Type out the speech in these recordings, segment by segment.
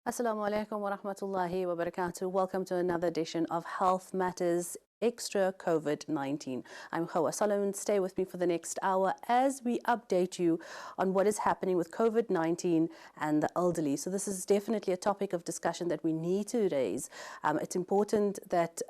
Assalamu alaikum wa rahmatullahi wa barakatuh. Welcome to another edition of Health Matters Extra COVID-19. I'm Hawa Solomon. Stay with me for the next hour as we update you on what is happening with COVID-19 and the elderly. So this is definitely a topic of discussion that we need to raise. It's important that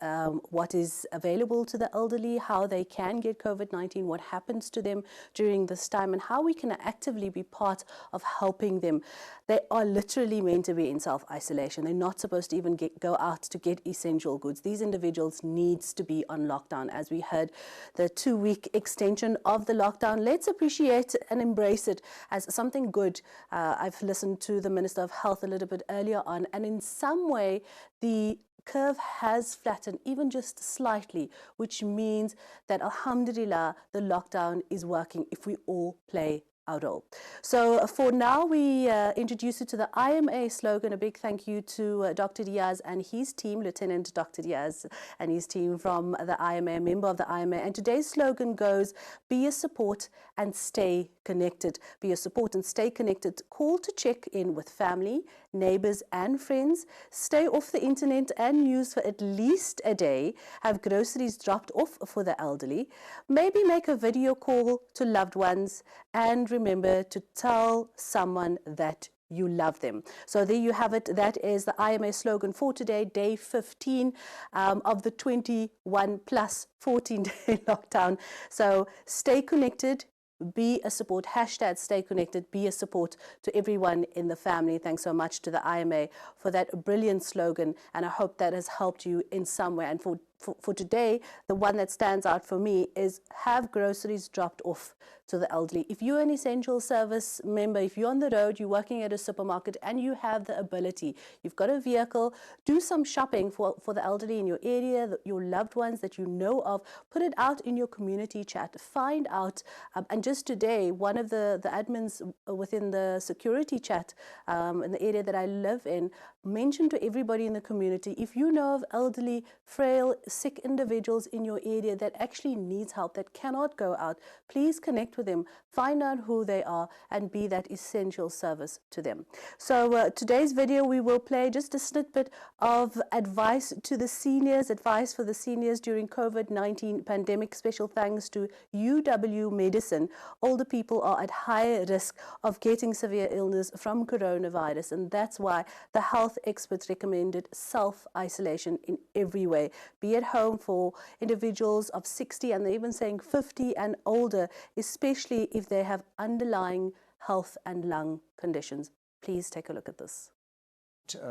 what is available to the elderly, how they can get COVID-19, what happens to them during this time, and how we can actively be part of helping them. They are literally meant to be in self-isolation. They're not supposed to even go out to get essential goods. These individuals need to be on lockdown. As we heard, the 2-week extension of the lockdown, let's appreciate and embrace it as something good. I've listened to the Minister of Health a little bit earlier on, and in some way, the curve has flattened even just slightly, which means that alhamdulillah, the lockdown is working if we all play our role. So for now, we introduce you to the IMA slogan. A big thank you to Dr. Diaz and his team, Lieutenant Dr. Diaz and his team from the IMA, a member of the IMA. And today's slogan goes, be a support and stay connected. Be a support and stay connected. Call to check in with family, neighbors and friends. Stay off the internet and news for at least a day. Have groceries dropped off for the elderly. Maybe make a video call to loved ones, and remember to tell someone that you love them. So there you have it. That is the IMA slogan for today, day 15 of the 21 plus 14-day lockdown. So stay connected. Be a support. Hashtag stay connected. Be a support to everyone in the family. Thanks so much to the IMA for that brilliant slogan. And I hope that has helped you in some way. And for today, the one that stands out for me is have groceries dropped off to the elderly. If you're an essential service member, if you're on the road, you're working at a supermarket and you have the ability, you've got a vehicle, do some shopping for the elderly in your area, your loved ones that you know of. Put it out in your community chat. Find out. And just today, one of the admins within the security chat in the area that I live in mentioned to everybody in the community, if you know of elderly, frail, sick individuals in your area that actually needs help, that cannot go out, please connect with them, find out who they are, and be that essential service to them. So today's video, we will play just a snippet of advice to the seniors, advice for the seniors during COVID-19 pandemic. Special thanks to UW Medicine. Older people are at higher risk of getting severe illness from coronavirus, and that's why the health experts recommended self-isolation in every way. Be at home for individuals of 60, and they're even saying 50 and older, especially if they have underlying health and lung conditions. Please take a look at this.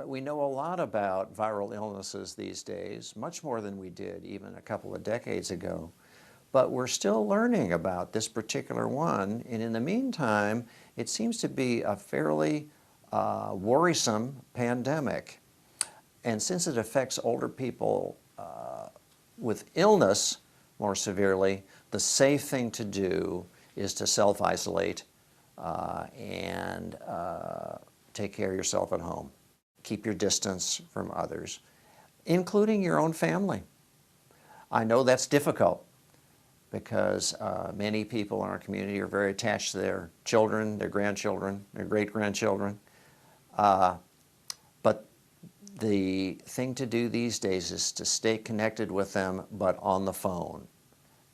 We know a lot about viral illnesses these days, much more than we did even a couple of decades ago. But we're still learning about this particular one, and in the meantime, it seems to be a fairly worrisome pandemic. And since it affects older people with illness more severely, the safe thing to do is to self-isolate and take care of yourself at home. Keep your distance from others, including your own family. I know that's difficult because many people in our community are very attached to their children, their grandchildren, their great-grandchildren. But the thing to do these days is to stay connected with them, but on the phone,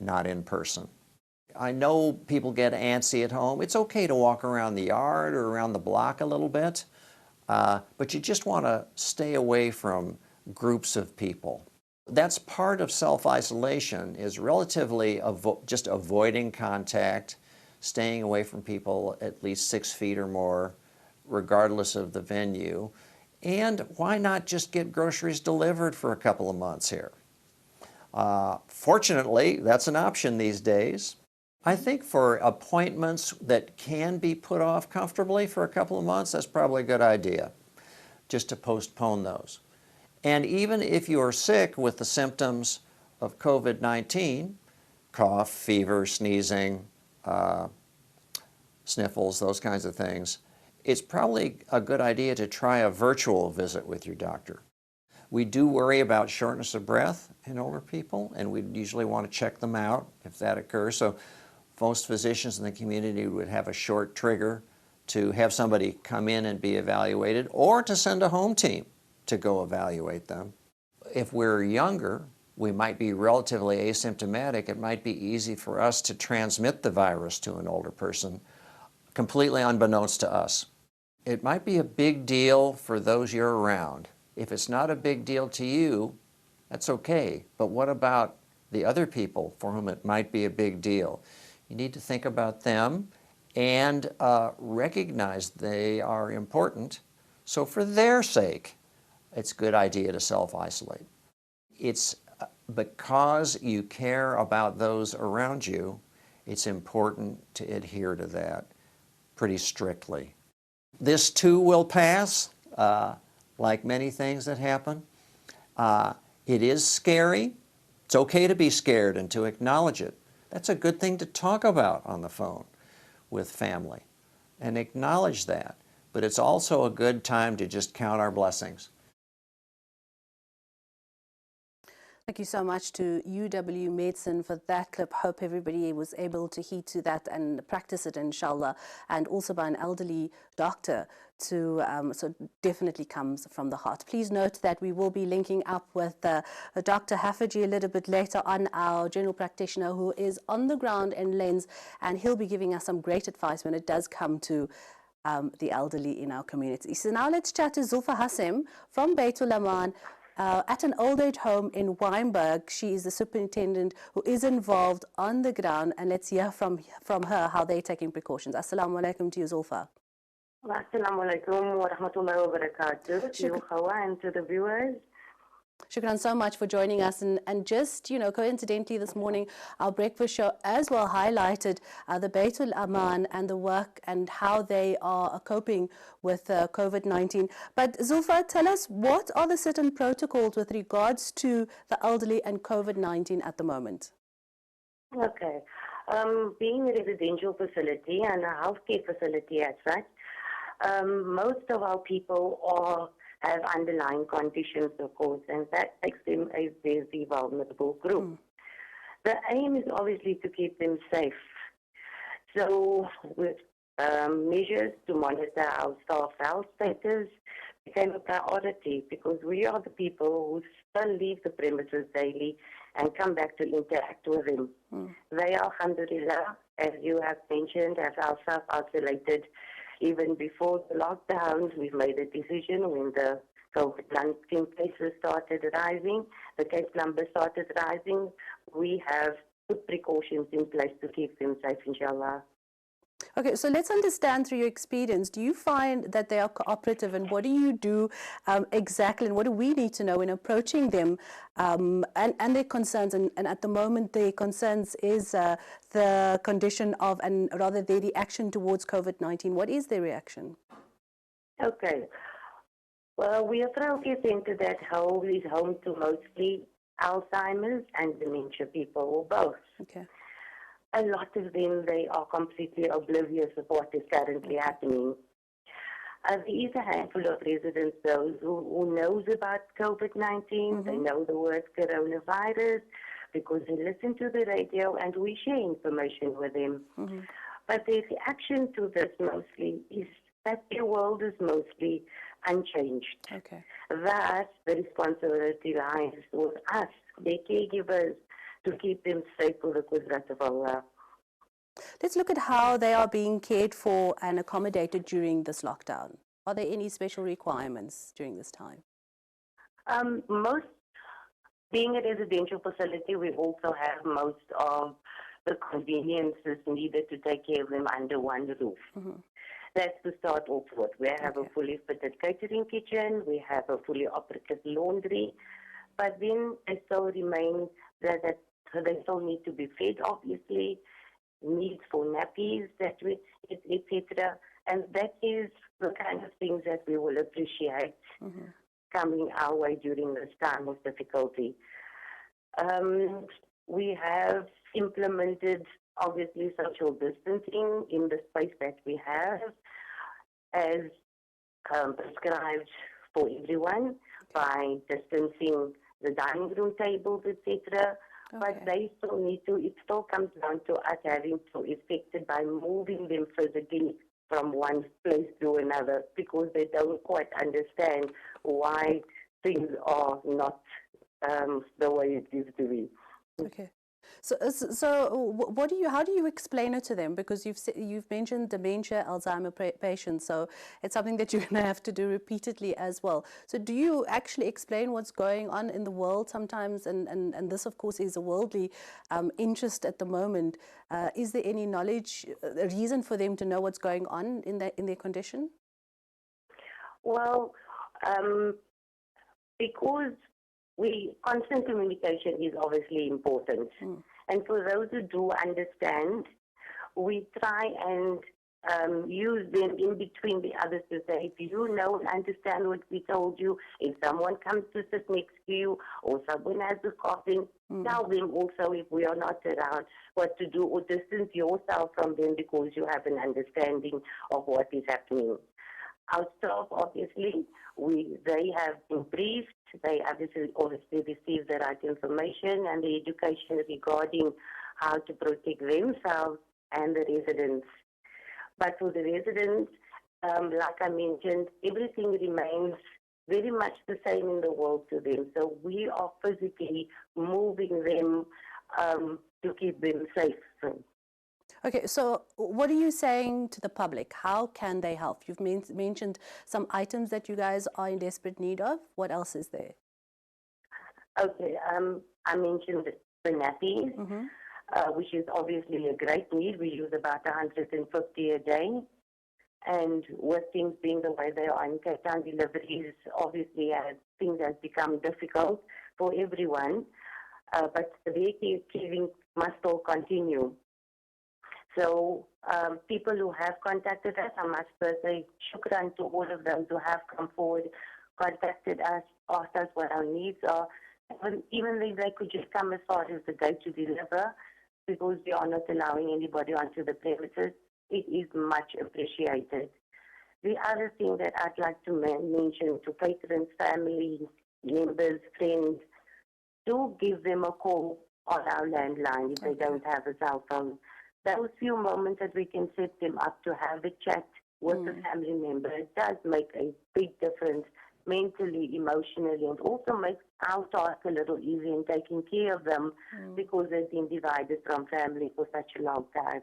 not in person. I know people get antsy at home. It's okay to walk around the yard or around the block a little bit, but you just want to stay away from groups of people. That's part of self-isolation, is relatively just avoiding contact, staying away from people at least 6 feet or more, regardless of the venue. And why not just get groceries delivered for a couple of months here? Fortunately, that's an option these days. I think for appointments that can be put off comfortably for a couple of months, that's probably a good idea, just to postpone those. And even if you are sick with the symptoms of COVID-19, cough, fever, sneezing, sniffles, those kinds of things, it's probably a good idea to try a virtual visit with your doctor. We do worry about shortness of breath in older people, and we usually want to check them out if that occurs. So most physicians in the community would have a short trigger to have somebody come in and be evaluated, or to send a home team to go evaluate them. If we're younger, we might be relatively asymptomatic. It might be easy for us to transmit the virus to an older person, completely unbeknownst to us. It might be a big deal for those you're around. If it's not a big deal to you, that's okay. But what about the other people for whom it might be a big deal? You need to think about them and recognize they are important. So for their sake, it's a good idea to self-isolate. It's because you care about those around you, it's important to adhere to that pretty strictly. This too will pass, like many things that happen. It is scary. It's okay to be scared and to acknowledge it. That's a good thing to talk about on the phone with family and acknowledge that. But it's also a good time to just count our blessings. Thank you so much to UW Medicine for that clip. Hope everybody was able to heed to that and practice it, inshallah. And also by an elderly doctor, so definitely comes from the heart. Please note that we will be linking up with Dr. Haffajee a little bit later on, our general practitioner who is on the ground in Lens, and he'll be giving us some great advice when it does come to the elderly in our community. So now let's chat to Zulfa Hassem from Baitul Aman. At an old age home in Wynberg. She is the superintendent who is involved on the ground, and let's hear from her how they're taking precautions. Assalamu alaikum to you, Zulfa. Assalamu alaikum wa rahmatullahi wa barakatuh to you, Hawa, and to the viewers. Shukran so much for joining us. And just, coincidentally this morning, our breakfast show as well highlighted the Baitul Aman and the work and how they are coping with COVID-19. But Zulfa, tell us, what are the certain protocols with regards to the elderly and COVID-19 at the moment? Okay. Being a residential facility and a healthcare facility as such, most of our people have underlying conditions, of course, and that makes them a very vulnerable group. The aim is obviously to keep them safe. So with measures to monitor our staff health status became a priority, because we are the people who still leave the premises daily and come back to interact with them. They are, alhamdulillah, as you have mentioned, have ourselves isolated. Even before the lockdowns, we've made a decision when the COVID-19 cases started rising, the case numbers started rising, we have put precautions in place to keep them safe, inshallah. Okay, so let's understand through your experience, do you find that they are cooperative, and what do you do exactly, and what do we need to know in approaching them and their concerns? And at the moment, their concerns is the condition of, and rather their reaction towards COVID-19. What is their reaction? Okay. Well, we are a Trauke Center that is home to mostly Alzheimer's and dementia people, or both. Okay. A lot of them, they are completely oblivious of what is currently happening. There is a handful of residents, those who knows about COVID-19. They know the word coronavirus because they listen to the radio and we share information with them. But their reaction to this mostly is that their world is mostly unchanged. Okay. That the responsibility lies with us, their caregivers, to keep them safe for the Qudrat of Allah. Let's look at how they are being cared for and accommodated during this lockdown. Are there any special requirements during this time? Most, being a residential facility, we also have most of the conveniences needed to take care of them under one roof. That's to start off with. We have a fully fitted catering kitchen, we have a fully operative laundry, but then they still remain that they still need to be fed, obviously, needs for nappies, etc. And that is the kind of things that we will appreciate coming our way during this time of difficulty. We have implemented, obviously, social distancing in the space that we have, as prescribed for everyone by distancing the dining room tables, etc. But they still need to, it still comes down to us having to effect it by moving them physically from one place to another because they don't quite understand why things are not the way it used to be. Okay. So how do you explain it to them? Because you've mentioned dementia, Alzheimer patients, so it's something that you're going to have to do repeatedly as well. So do you actually explain what's going on in the world sometimes? And this, of course, is a worldly interest at the moment. Is there any knowledge, a reason for them to know what's going on in their condition? Well, because constant communication is obviously important. And for those who do understand, we try and use them in between the others to say, if you know and understand what we told you, if someone comes to sit next to you or someone has a coughing, tell them also if we are not around what to do, or distance yourself from them because you have an understanding of what is happening. Our staff, obviously, they have been briefed. They obviously receive the right information and the education regarding how to protect themselves and the residents. But for the residents, like I mentioned, everything remains very much the same in the world to them. So we are physically moving them to keep them safe. Okay, so what are you saying to the public? How can they help? You've mentioned some items that you guys are in desperate need of. What else is there? Okay, I mentioned the nappies, which is obviously a great need. We use about 150 a day. And with things being the way they are in Cape Town, deliveries obviously things have become difficult for everyone. But the caregiving must all continue. So people who have contacted us, I must say shukran to all of those who have come forward, contacted us, asked us what our needs are. Even if they could just come as far as the gate to deliver, because we are not allowing anybody onto the premises, it is much appreciated. The other thing that I'd like to mention to patrons, family members, friends, do give them a call on our landline if they don't have a cell phone. Those few moments that we can set them up to have a chat with the family member, it does make a big difference mentally, emotionally, and also makes our task a little easier in taking care of them because they've been divided from family for such a long time.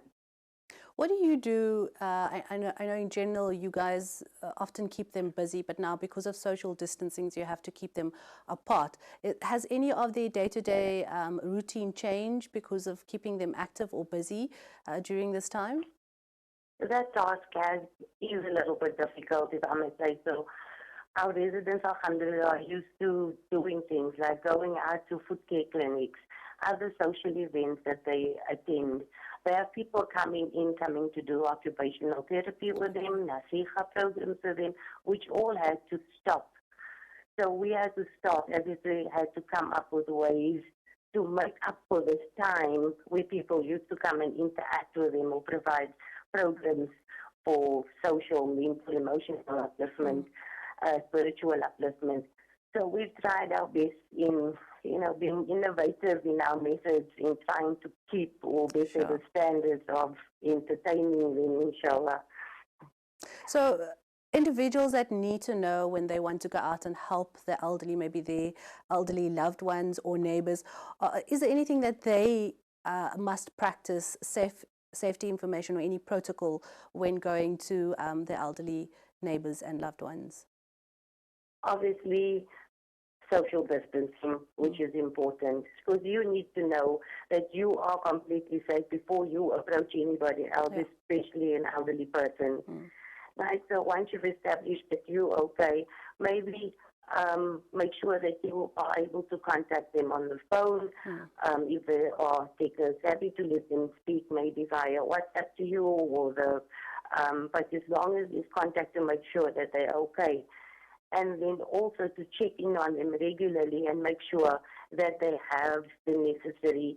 What do you do? I know in general you guys often keep them busy, but now because of social distancing, you have to keep them apart. Has any of their day-to-day routine changed because of keeping them active or busy during this time? That task is a little bit difficult, if I may say so. Our residents, alhamdulillah, are used to doing things like going out to food care clinics, other social events that they attend. There are people coming to do occupational therapy with them, nasiha programs with them, which all had to stop. So we had to stop, as if we had to come up with ways to make up for this time where people used to come and interact with them or provide programs for social, mental, emotional upliftment, spiritual upliftment. So we've tried our best in, being innovative in our methods in trying to keep or better the standards of entertaining them, inshallah. So individuals that need to know when they want to go out and help the elderly, maybe their elderly loved ones or neighbors, is there anything that they must practice, safety information or any protocol when going to their elderly neighbors and loved ones? Obviously, social distancing, which is important, because you need to know that you are completely safe before you approach anybody else, especially an elderly person. Right? So once you've established that you're okay, maybe make sure that you are able to contact them on the phone. If they are tech-savvy, to let them speak maybe via WhatsApp to you, or but as long as you contact them, make sure that they're okay. And then also to check in on them regularly and make sure that they have the necessary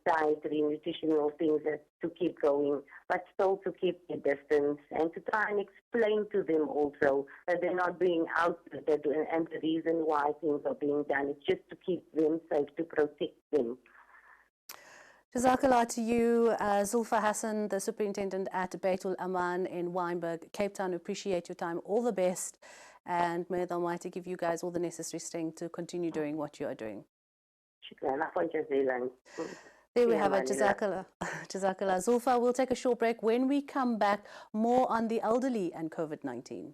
dietary, nutritional things to keep going, but still to keep the distance and to try and explain to them also that they're not being outdated and the reason why things are being done. It's just to keep them safe, to protect them. Jazakallah to you, Zulfa Hassan, the Superintendent at Baitul Aman in Wynberg, Cape Town. We appreciate your time. All the best. And may the Almighty give you guys all the necessary strength to continue doing what you are doing. Shukran. Afwan jazeelan. There we have it. Jazakallah. Jazakallah. Zulfa, we'll take a short break. When we come back, more on the elderly and COVID-19.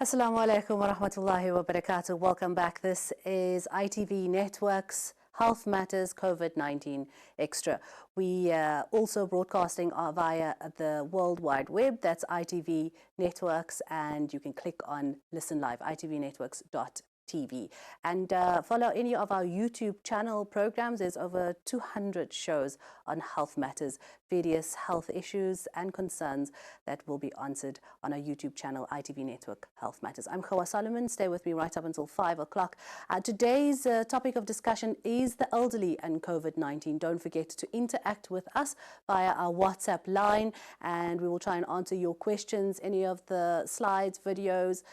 Assalamu alaikum wa rahmatullahi wa barakatuh. Welcome back. This is ITV Network's Health Matters COVID-19 Extra. We also broadcasting via the World Wide Web. That's ITV Networks, and you can click on Listen Live, itvnetworks.tv. And follow any of our YouTube channel programs. There's over 200 shows on health matters, various health issues and concerns that will be answered on our YouTube channel, ITV Network Health Matters. I'm Khawa Solomon. Stay with me right up until 5 o'clock. Today's topic of discussion is the elderly and COVID-19. Don't forget to interact with us via our WhatsApp line, and we will try and answer your questions. Any of the slides, videos,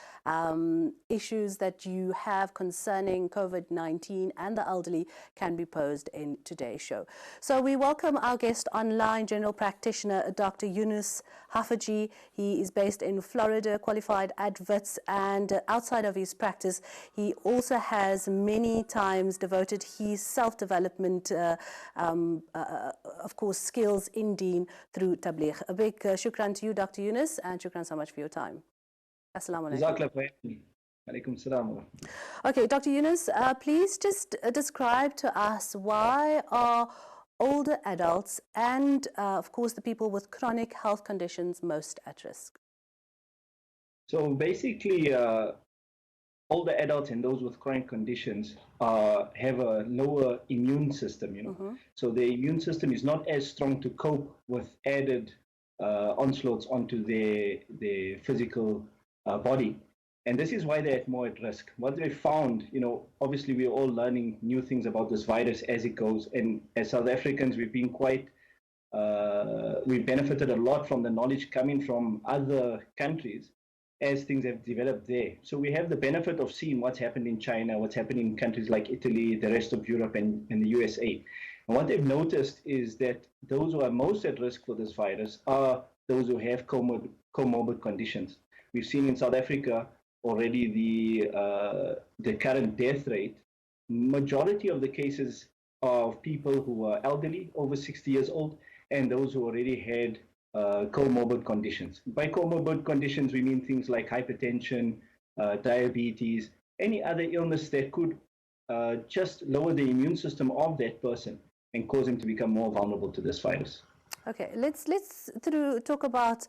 issues that you have concerning COVID-19 and the elderly can be posed in today's show. So we welcome our guest online, general practitioner Dr. Yunus Hafaji. He is based in Florida, qualified at Wits, and outside of his practice, he also has many times devoted his self-development, of course, skills in Deen through Tabligh. A big shukran to you, Dr. Yunus, and shukran so much for your time. Assalamu alaikum. Okay, Dr. Yunus, please just describe to us why are older adults and, of course, the people with chronic health conditions most at risk? So basically, older adults and those with chronic conditions have a lower immune system, So the immune system is not as strong to cope with added onslaughts onto their physical body. And this is why they're more at risk. What they found, obviously we're all learning new things about this virus as it goes. And as South Africans, we've been we've benefited a lot from the knowledge coming from other countries as things have developed there. So we have the benefit of seeing what's happened in China, what's happening in countries like Italy, the rest of Europe, and the USA. And what they've noticed is that those who are most at risk for this virus are those who have comorbid conditions. We've seen in South Africa already the current death rate. Majority of the cases are of people who are elderly, over 60 years old, and those who already had comorbid conditions. By comorbid conditions, we mean things like hypertension, diabetes, any other illness that could just lower the immune system of that person and cause him to become more vulnerable to this virus. Okay, let's talk about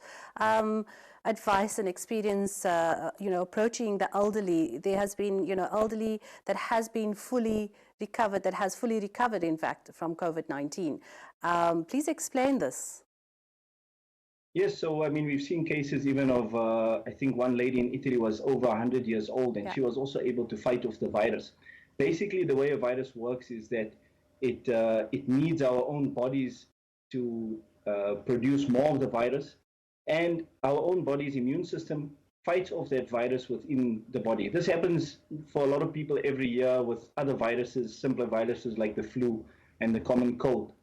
advice and experience, approaching the elderly. There has been, elderly that has been fully recovered, in fact, from COVID-19. Please explain this. Yes, so we've seen cases even of, I think one lady in Italy was over 100 years old, and she was also able to fight off the virus. Basically, the way a virus works is that it needs our own bodies to produce more of the virus, and our own body's immune system fights off that virus within the body. This happens for a lot of people every year with other viruses, simpler viruses like the flu and the common cold.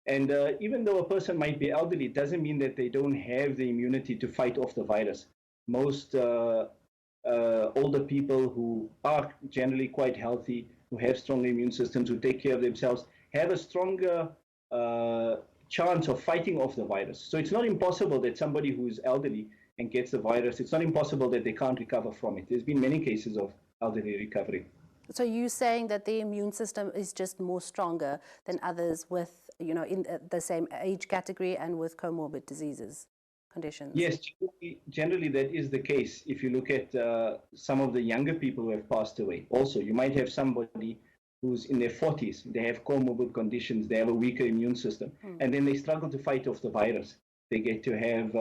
And even though a person might be elderly, it doesn't mean that they don't have the immunity to fight off the virus. Most older people who are generally quite healthy, who have strong immune systems, who take care of themselves, have a stronger chance of fighting off the virus. So it's not impossible that somebody who is elderly and gets the virus, it's not impossible that they can't recover from it. There's been many cases of elderly recovery. So you're saying that the immune system is just more stronger than others with, in the same age category and with comorbid diseases, conditions? Yes, generally that is the case. If you look at some of the younger people who have passed away, also you might have somebody who's in their 40s, they have comorbid conditions, they have a weaker immune system, and then they struggle to fight off the virus. They get to have,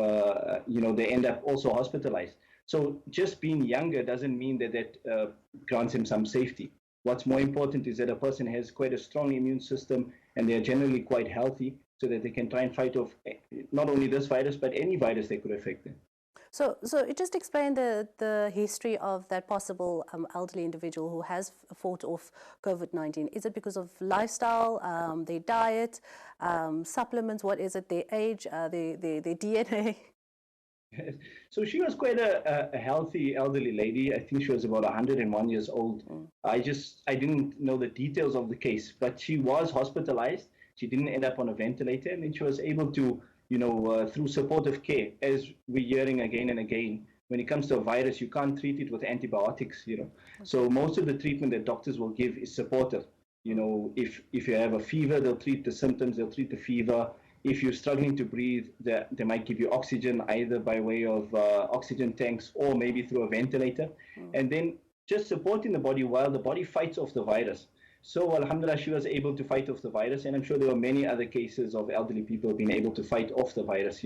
they end up also hospitalized. So just being younger doesn't mean that grants him some safety. What's more important is that a person has quite a strong immune system and they are generally quite healthy so that they can try and fight off not only this virus, but any virus that could affect them. So just explain the history of that possible elderly individual who has fought off COVID-19. Is it because of lifestyle, their diet, supplements? What is it? Their age, their DNA? So she was quite a healthy elderly lady. I think she was about 101 years old. I didn't know the details of the case, but she was hospitalized. She didn't end up on a ventilator, and then she was able to, through supportive care, as we're hearing again and again, when it comes to a virus, you can't treat it with antibiotics, So most of the treatment that doctors will give is supportive. If you have a fever, they'll treat the symptoms, they'll treat the fever. If you're struggling to breathe, they might give you oxygen either by way of oxygen tanks or maybe through a ventilator. And then just supporting the body while the body fights off the virus. So alhamdulillah, she was able to fight off the virus. And I'm sure there were many other cases of elderly people being able to fight off the virus,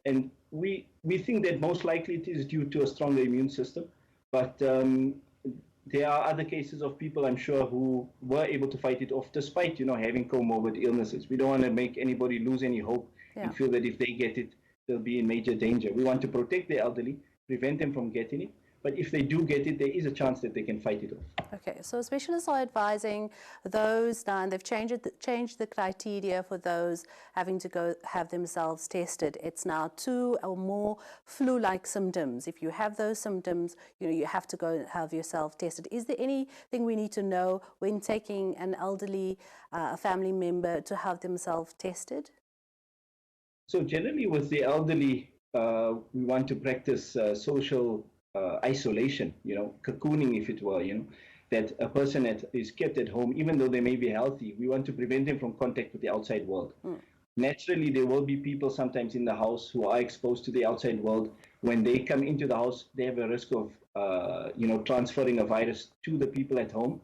And we think that most likely it is due to a stronger immune system. But there are other cases of people, I'm sure, who were able to fight it off despite, having comorbid illnesses. We don't want to make anybody lose any hope and feel that if they get it, they'll be in major danger. We want to protect the elderly, prevent them from getting it. But if they do get it, there is a chance that they can fight it off. Okay, so specialists are advising those now, and they've changed the criteria for those having to go have themselves tested. It's now 2 or more flu-like symptoms. If you have those symptoms, you have to go and have yourself tested. Is there anything we need to know when taking an elderly family member to have themselves tested? So generally with the elderly, we want to practice social isolation, cocooning, if it were, that a person that is kept at home, even though they may be healthy, we want to prevent them from contact with the outside world. Naturally, there will be people sometimes in the house who are exposed to the outside world. When they come into the house, they have a risk of, transferring a virus to the people at home.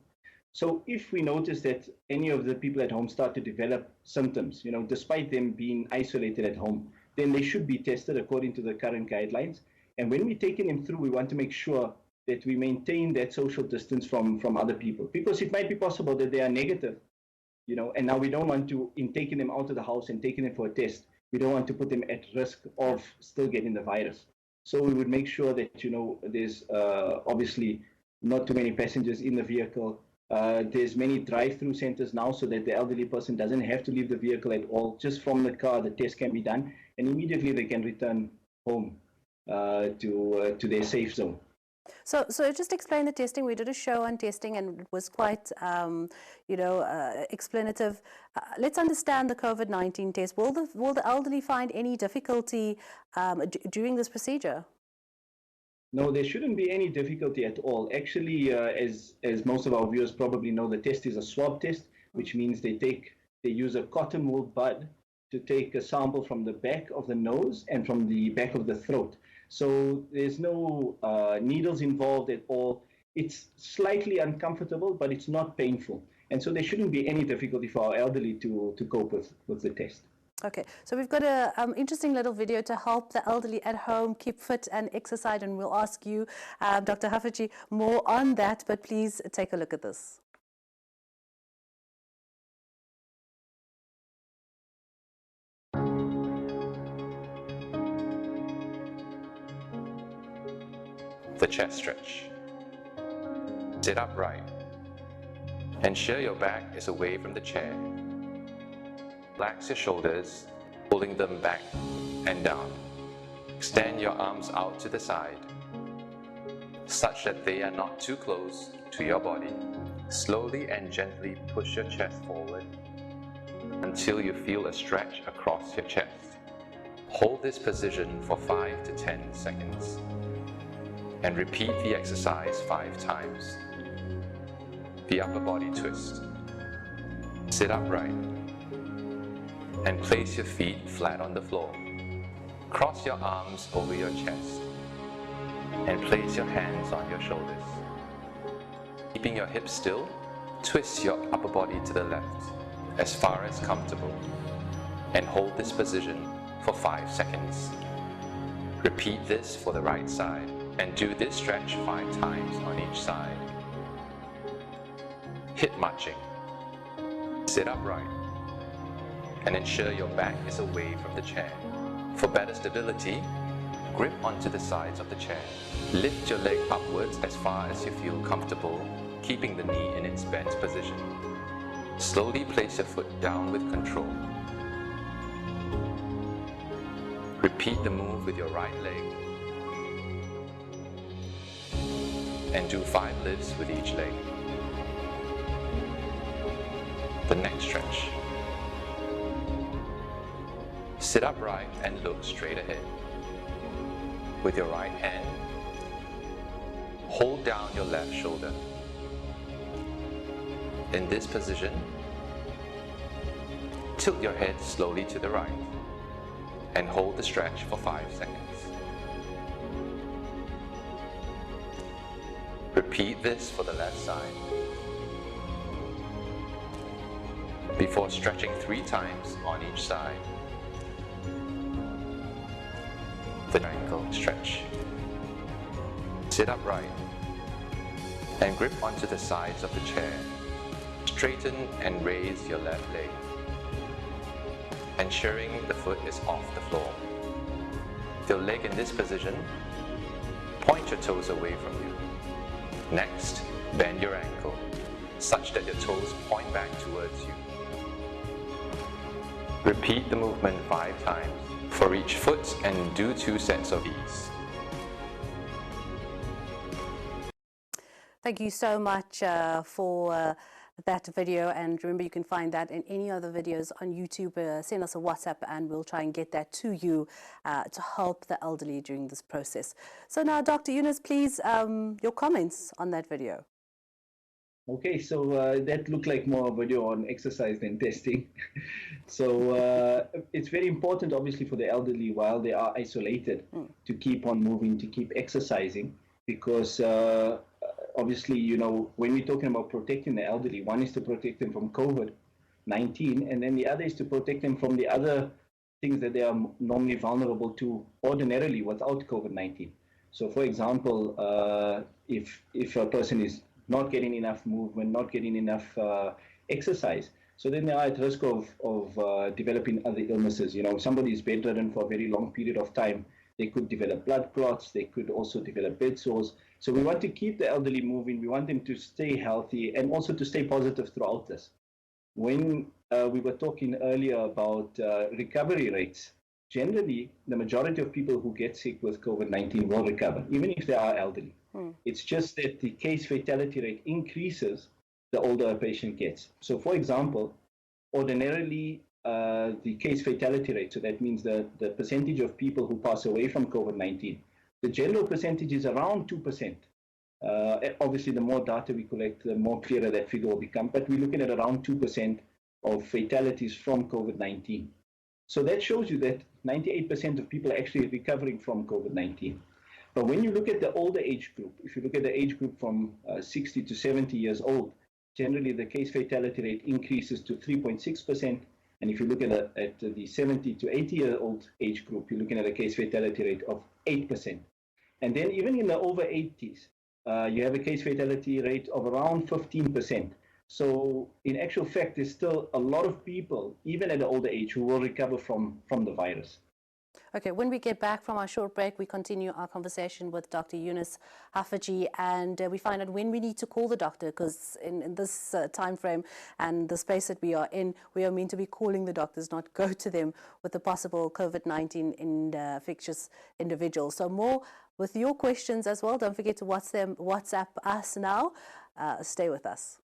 So if we notice that any of the people at home start to develop symptoms, despite them being isolated at home, then they should be tested according to the current guidelines. And when we're taking them through, we want to make sure that we maintain that social distance from other people, because it might be possible that they are negative, and now we don't want to, in taking them out of the house and taking them for a test, we don't want to put them at risk of still getting the virus. So we would make sure that, there's obviously not too many passengers in the vehicle. There's many drive-through centers now so that the elderly person doesn't have to leave the vehicle at all. Just from the car, the test can be done, and immediately they can return home to their safe zone. So just explain the testing. We did a show on testing, and it was quite, explanative. Let's understand the COVID-19 test. Will the elderly find any difficulty during this procedure? No, there shouldn't be any difficulty at all. Actually, as most of our viewers probably know, the test is a swab test, which means they use a cotton wool bud to take a sample from the back of the nose and from the back of the throat. So there's no needles involved at all. It's slightly uncomfortable, but it's not painful. And so there shouldn't be any difficulty for our elderly to cope with the test. Okay, so we've got an interesting little video to help the elderly at home keep fit and exercise, and we'll ask you, Dr. Haffajee, more on that, but please take a look at this. The chest stretch. Sit upright. Ensure your back is away from the chair. Relax your shoulders, pulling them back and down. Extend your arms out to the side, such that they are not too close to your body. Slowly and gently push your chest forward until you feel a stretch across your chest. Hold this position for 5 to 10 seconds and repeat the exercise 5 times. The upper body twist. Sit upright and place your feet flat on the floor. Cross your arms over your chest and place your hands on your shoulders. Keeping your hips still, twist your upper body to the left as far as comfortable and hold this position for 5 seconds. Repeat this for the right side and do this stretch 5 times on each side. hip marching. Sit upright and ensure your back is away from the chair. For better stability, grip onto the sides of the chair. Lift your leg upwards as far as you feel comfortable, keeping the knee in its bent position. Slowly place your foot down with control. Repeat the move with your right leg. And do 5 lifts with each leg. The neck stretch. Sit upright and look straight ahead. With your right hand, hold down your left shoulder. In this position, tilt your head slowly to the right and hold the stretch for 5 seconds. Repeat this for the left side. Before stretching 3 times on each side. The ankle stretch. Sit upright and grip onto the sides of the chair. Straighten and raise your left leg, ensuring the foot is off the floor. With your leg in this position, point your toes away from you. Next, bend your ankle, such that your toes point back towards you. Repeat the movement 5 times for each foot and do 2 sets of these. Thank you so much for that video, and remember you can find that in any other videos on YouTube. Send us a WhatsApp and we'll try and get that to you to help the elderly during this process. So now, Dr. Yunus, please, your comments on that video. Okay, so that looked like more a video on exercise than testing. So it's very important, obviously, for the elderly while they are isolated to keep on moving, to keep exercising, because obviously, you know, when we're talking about protecting the elderly, one is to protect them from COVID-19, and then the other is to protect them from the other things that they are normally vulnerable to ordinarily without COVID-19. So, for example, if a person is not getting enough movement, not getting enough exercise, so then they are at risk of developing other illnesses. You know, if somebody is bedridden for a very long period of time, they could develop blood clots, they could also develop bed sores. So we want to keep the elderly moving, we want them to stay healthy and also to stay positive throughout this. When we were talking earlier about recovery rates, generally the majority of people who get sick with COVID-19 will recover, even if they are elderly. It's just that the case fatality rate increases the older a patient gets. So for example, ordinarily the case fatality rate, so that means the percentage of people who pass away from COVID-19, the general percentage is around 2%. Obviously, the more data we collect, the more clearer that figure will become, but we're looking at around 2% of fatalities from COVID-19. So that shows you that 98% of people are actually recovering from COVID-19. But when you look at the older age group, if you look at the age group from 60 to 70 years old, generally the case fatality rate increases to 3.6%. And if you look at the 70 to 80-year-old age group, you're looking at a case fatality rate of 8%. And then even in the over 80s, you have a case fatality rate of around 15%. So in actual fact, there's still a lot of people, even at the older age, who will recover from the virus. Okay, when we get back from our short break, we continue our conversation with Dr. Yunus Haffajee, and we find out when we need to call the doctor, because in this time frame and the space that we are in, we are meant to be calling the doctors, not go to them with a possible COVID-19 infectious individual. So more with your questions as well. Don't forget to WhatsApp us now. Stay with us.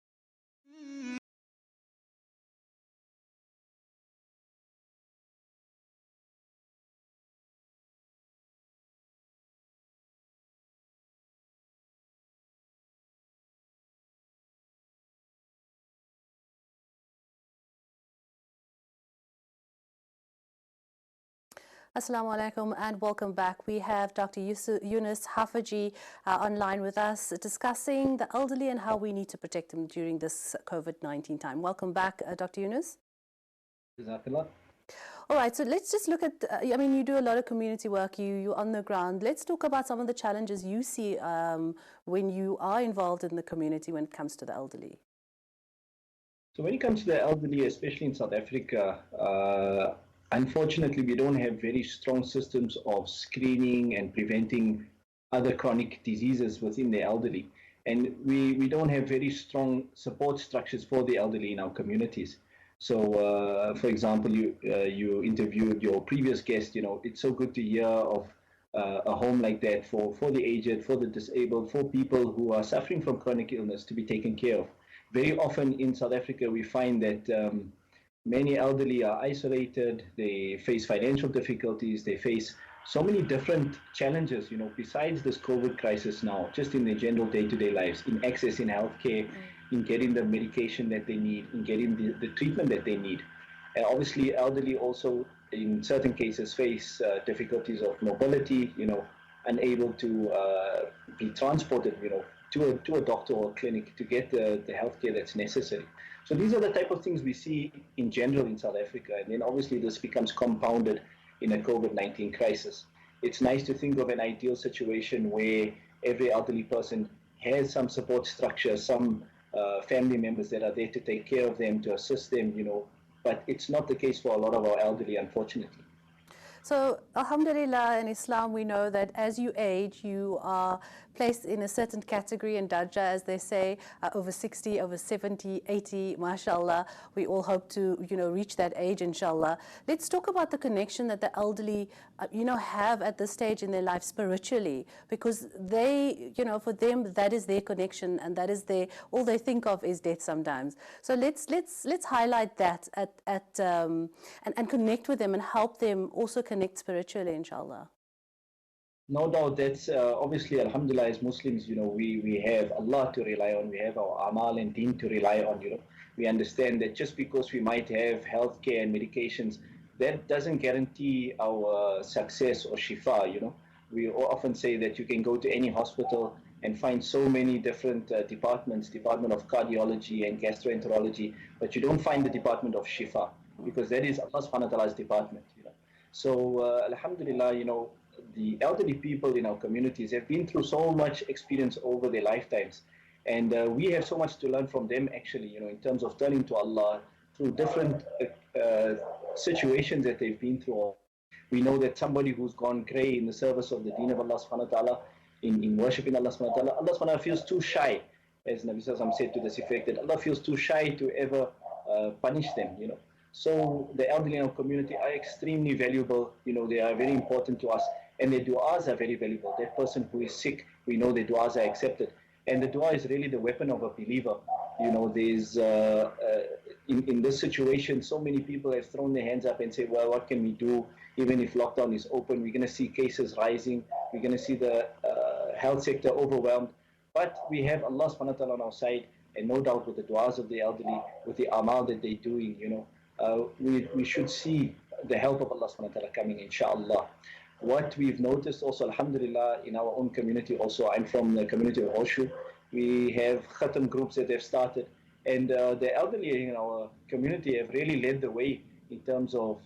Assalamu alaikum and welcome back. We have Dr. Yunus Haffajee online with us discussing the elderly and how we need to protect them during this COVID-19 time. Welcome back, Dr. Yunus. Jazakallah. All right, so let's just look at, I mean, you do a lot of community work, you're on the ground. Let's talk about some of the challenges you see when you are involved in the community when it comes to the elderly. So when it comes to the elderly, especially in South Africa, unfortunately, we don't have very strong systems of screening and preventing other chronic diseases within the elderly. And we don't have very strong support structures for the elderly in our communities. So, for example, you interviewed your previous guest. It's so good to hear of a home like that for the aged, for the disabled, for people who are suffering from chronic illness to be taken care of. Very often in South Africa, we find that many elderly are isolated. They face financial difficulties. They face so many different challenges, besides this COVID crisis now, just in their general day-to-day lives, in accessing healthcare, in getting the medication that they need, in getting the treatment that they need. And obviously, elderly also, in certain cases, face difficulties of mobility, unable to be transported, to a doctor or clinic to get the healthcare that's necessary. So these are the type of things we see in general in South Africa. And then obviously this becomes compounded in a COVID-19 crisis. It's nice to think of an ideal situation where every elderly person has some support structure, some family members that are there to take care of them, to assist them, but it's not the case for a lot of our elderly, unfortunately. So, alhamdulillah, in Islam, we know that as you age, you are placed in a certain category in Darja, as they say, over 60, over 70, 80, mashallah. We all hope to, reach that age, inshallah. Let's talk about the connection that the elderly, have at this stage in their life spiritually, because they, for them, that is their connection, and that is all they think of is death sometimes. So let's highlight that and connect with them and help them also connect spiritually, inshallah. No doubt, that's obviously, alhamdulillah, as Muslims, we have Allah to rely on, we have our amal and deen to rely on, We understand that just because we might have healthcare and medications, that doesn't guarantee our success or shifa, We often say that you can go to any hospital and find so many different departments, department of cardiology and gastroenterology, but you don't find the department of shifa, because that is Allah subhanahu wa ta'ala's department, So, alhamdulillah, the elderly people in our communities have been through so much experience over their lifetimes. And we have so much to learn from them, actually, in terms of turning to Allah through different situations that they've been through. We know that somebody who's gone grey in the service of the deen of Allah subhanahu wa ta'ala, in worshipping Allah subhanahu wa ta'ala, Allah subhanahu wa ta'ala feels too shy, as Nabi Sallallahu said to this effect, that Allah feels too shy to ever punish them, So the elderly in our community are extremely valuable, they are very important to us. And their du'as are very valuable. That person who is sick, we know their du'as are accepted. And the du'a is really the weapon of a believer. There's, in this situation, so many people have thrown their hands up and say, well, what can we do? Even if lockdown is open, we're going to see cases rising. We're going to see the health sector overwhelmed. But we have Allah subhanahu wa ta'ala on our side. And no doubt with the du'as of the elderly, with the amal that they're doing, we should see the help of Allah subhanahu wa ta'ala coming, inshallah. What we've noticed also, alhamdulillah, in our own community also, I'm from the community of Hoshu, we have khatam groups that have started, and the elderly in our community have really led the way in terms of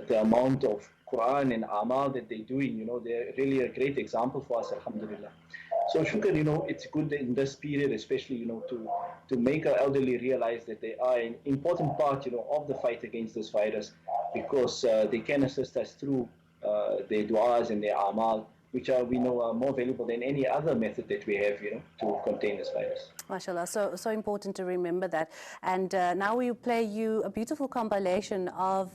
the amount of Quran and amal that they're doing. They're really a great example for us, alhamdulillah. So shukr, it's good in this period, especially, to make our elderly realize that they are an important part, of the fight against this virus, because they can assist us through their du'as and their amal, which we know are more valuable than any other method that we have, to contain this virus. MashaAllah, so important to remember that. And now we play you a beautiful compilation of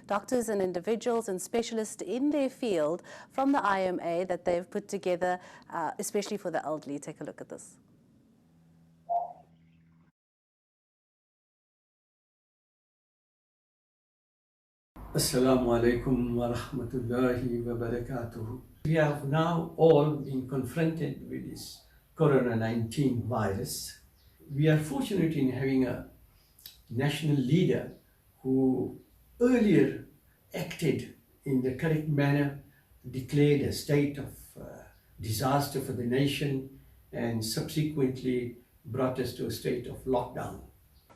doctors and individuals and specialists in their field from the IMA that they've put together, especially for the elderly. Take a look at this. Assalamu alaikum wa rahmatullahi wa barakatuh. We have now all been confronted with this Corona-19 virus. We are fortunate in having a national leader who earlier acted in the correct manner, declared a state of disaster for the nation, and subsequently brought us to a state of lockdown.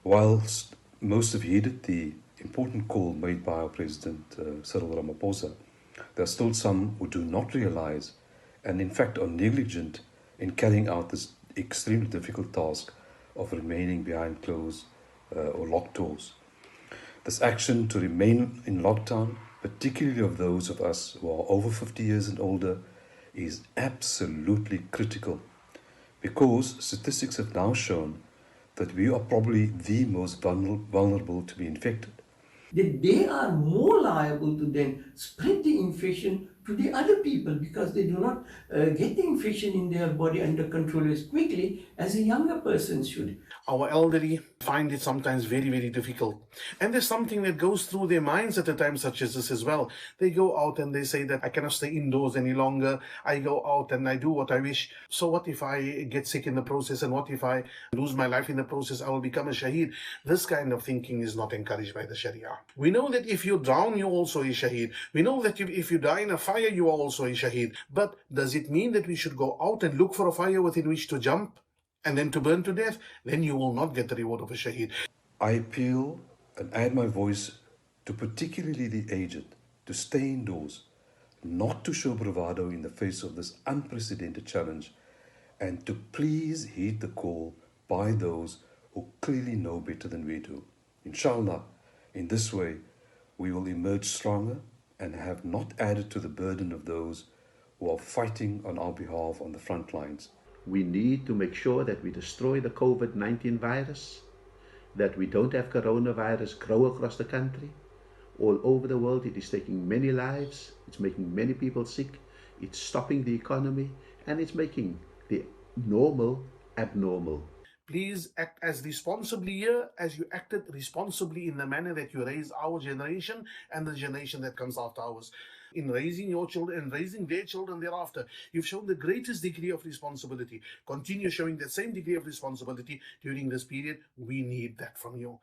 Whilst most have heeded the important call made by our President Cyril Ramaphosa, there are still some who do not realize and in fact are negligent in carrying out this extremely difficult task of remaining behind closed or locked doors. This action to remain in lockdown, particularly of those of us who are over 50 years and older, is absolutely critical, because statistics have now shown that we are probably the most vulnerable to be infected. That they are more liable to then spread the infection to the other people because they do not get the infection in their body under control as quickly as a younger person should. Our elderly find it sometimes very, very difficult. And there's something that goes through their minds at a time such as this as well. They go out and they say that I cannot stay indoors any longer. I go out and I do what I wish. So what if I get sick in the process? And what if I lose my life in the process? I will become a shaheed. This kind of thinking is not encouraged by the Sharia. We know that if you drown, you're also a shaheed. We know that if you die in a fire, you are also a shaheed. But does it mean that we should go out and look for a fire within which to jump and then to burn to death? Then you will not get the reward of a shaheed. I appeal and add my voice to particularly the aged to stay indoors, not to show bravado in the face of this unprecedented challenge, and to please heed the call by those who clearly know better than we do. Inshallah, in this way, we will emerge stronger and have not added to the burden of those who are fighting on our behalf on the front lines. We need to make sure that we destroy the COVID-19 virus, that we don't have coronavirus grow across the country. All over the world, it is taking many lives, it's making many people sick, it's stopping the economy, and it's making the normal abnormal. Please act as responsibly here as you acted responsibly in the manner that you raised our generation and the generation that comes after ours. In raising your children and raising their children thereafter, you've shown the greatest degree of responsibility. Continue showing that same degree of responsibility during this period. We need that from you.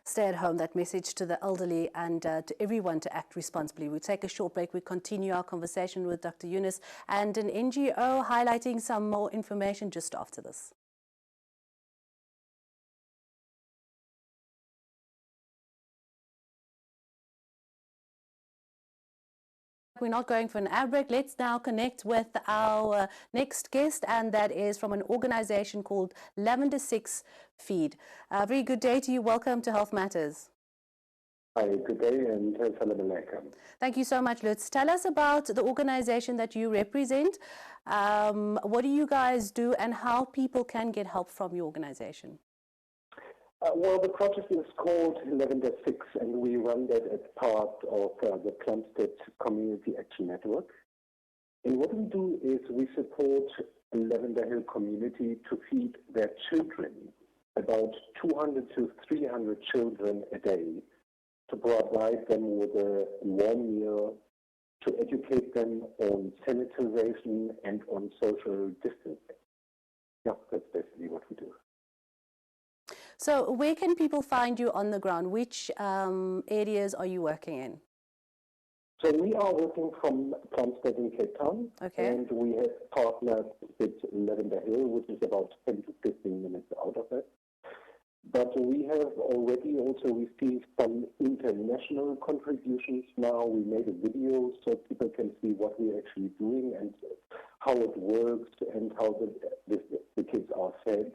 Stay at home, that message to the elderly and to everyone to act responsibly. We'll take a short break. We continue our conversation with Dr. Yunus and an NGO highlighting some more information just after this. We're not going for an ad break. Let's now connect with our next guest, and that is from an organization called Lavender 6 Feed. Very good day to you. Welcome to Health Matters. Hi, good day, and salam alaikum. Thank you so much, Lutz. Tell us about the organization that you represent. What do you guys do, and how people can get help from your organization? Well, the project is called Lavender 6, and we run that as part of the Plumstead Community Action Network. And what we do is we support the Lavender Hill community to feed their children, about 200 to 300 children a day, to provide them with a warm meal, to educate them on sanitization and on social distancing. Yeah, that's basically what we do. So where can people find you on the ground? Which areas are you working in? So we are working from Plumstead in Cape Town, okay, and we have partnered with Lavender Hill, which is about 10 to 15 minutes out of it. But we have already also received some international contributions now. We made a video so people can see what we're actually doing and how it works and how the kids are fed.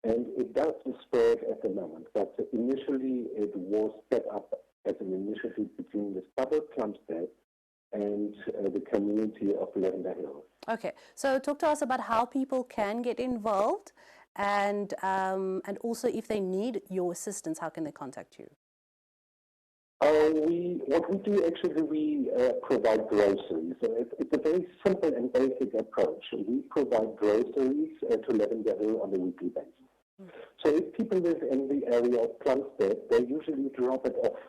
And it does spread at the moment, but initially it was set up as an initiative between the suburb Plumstead and the community of Lavender Hill. Okay, so talk to us about how people can get involved, and also if they need your assistance, how can they contact you? What we do actually, we provide groceries. It's a very simple and basic approach. We provide groceries to Lavender Hill on a weekly basis. So if people live in the area of Plumstead, they usually drop it off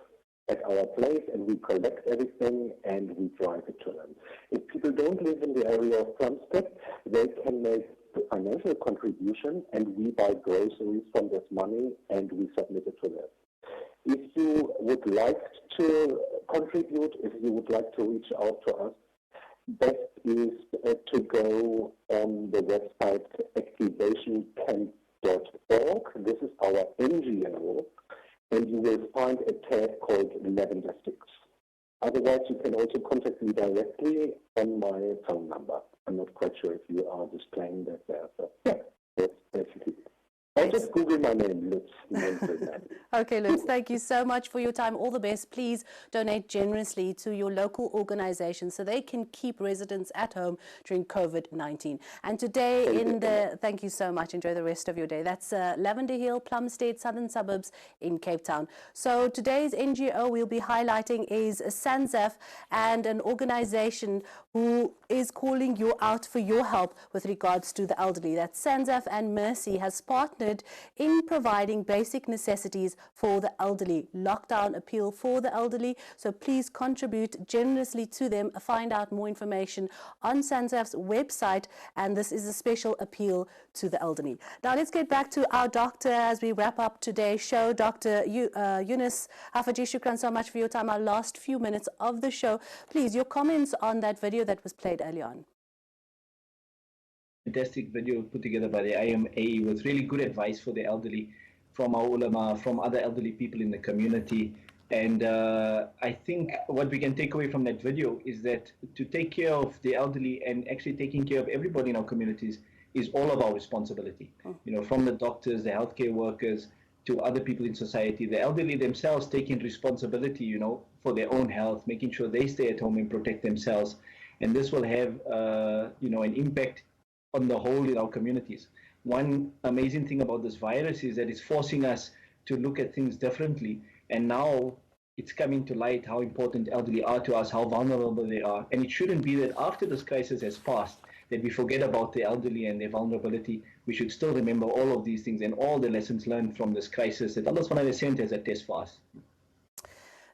at our place and we collect everything and we drive it to them. If people don't live in the area of Plumstead, they can make the financial contribution and we buy groceries from this money and we submit it to them. If you would like to contribute, if you would like to reach out to us, best is to go on the website activationcamp.org. This is our NGO, and you will find a tab called Lavender 6. Otherwise, you can also contact me directly on my phone number. I'm not quite sure if you are displaying that there. So, yeah. Yes, basically. I'll just Google my name, Lutz. Okay, Lutz, thank you so much for your time. All the best. Please donate generously to your local organization so they can keep residents at home during COVID-19. And today thank you so much. Enjoy the rest of your day. That's Lavender Hill, Plumstead, Southern Suburbs in Cape Town. So today's NGO we'll be highlighting is SANZAF, and an organization who is calling you out for your help with regards to the elderly. That SANZAF and Mercy has partnered in providing basic necessities for the elderly. Lockdown appeal for the elderly. So please contribute generously to them. Find out more information on SANZAF's website, and this is a special appeal to the elderly. Now let's get back to our doctor as we wrap up today's show. Dr. Yunus Hafaji, shukran so much for your time. Our last few minutes of the show. Please, your comments on that video that was played early on. Fantastic video put together by the IMA with really good advice for the elderly from our ulama, from other elderly people in the community. And I think what we can take away from that video is that to take care of the elderly and actually taking care of everybody in our communities is all of our responsibility. You know, from the doctors, the healthcare workers, to other people in society, the elderly themselves taking responsibility, you know, for their own health, making sure they stay at home and protect themselves. And this will have, you know, an impact on the whole in our communities. One amazing thing about this virus is that it's forcing us to look at things differently. And now it's coming to light how important elderly are to us, how vulnerable they are. And it shouldn't be that after this crisis has passed, that we forget about the elderly and their vulnerability. We should still remember all of these things and all the lessons learned from this crisis that Allah subhanahu wa ta'ala sent as a test for us.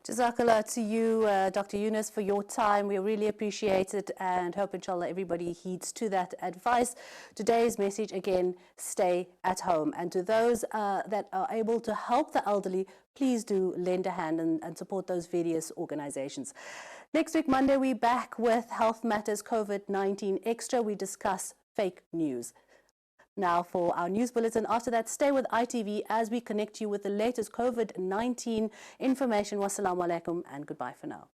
Jazakallah to you, Dr. Yunus, for your time. We really appreciate it and hope, inshallah, everybody heeds to that advice. Today's message, again, stay at home. And to those that are able to help the elderly, please do lend a hand and support those various organizations. Next week, Monday, we're back with Health Matters COVID-19 Extra. We discuss fake news. Now for our news bulletin. After that, stay with ITV as we connect you with the latest COVID-19 information. Wassalamu alaikum and goodbye for now.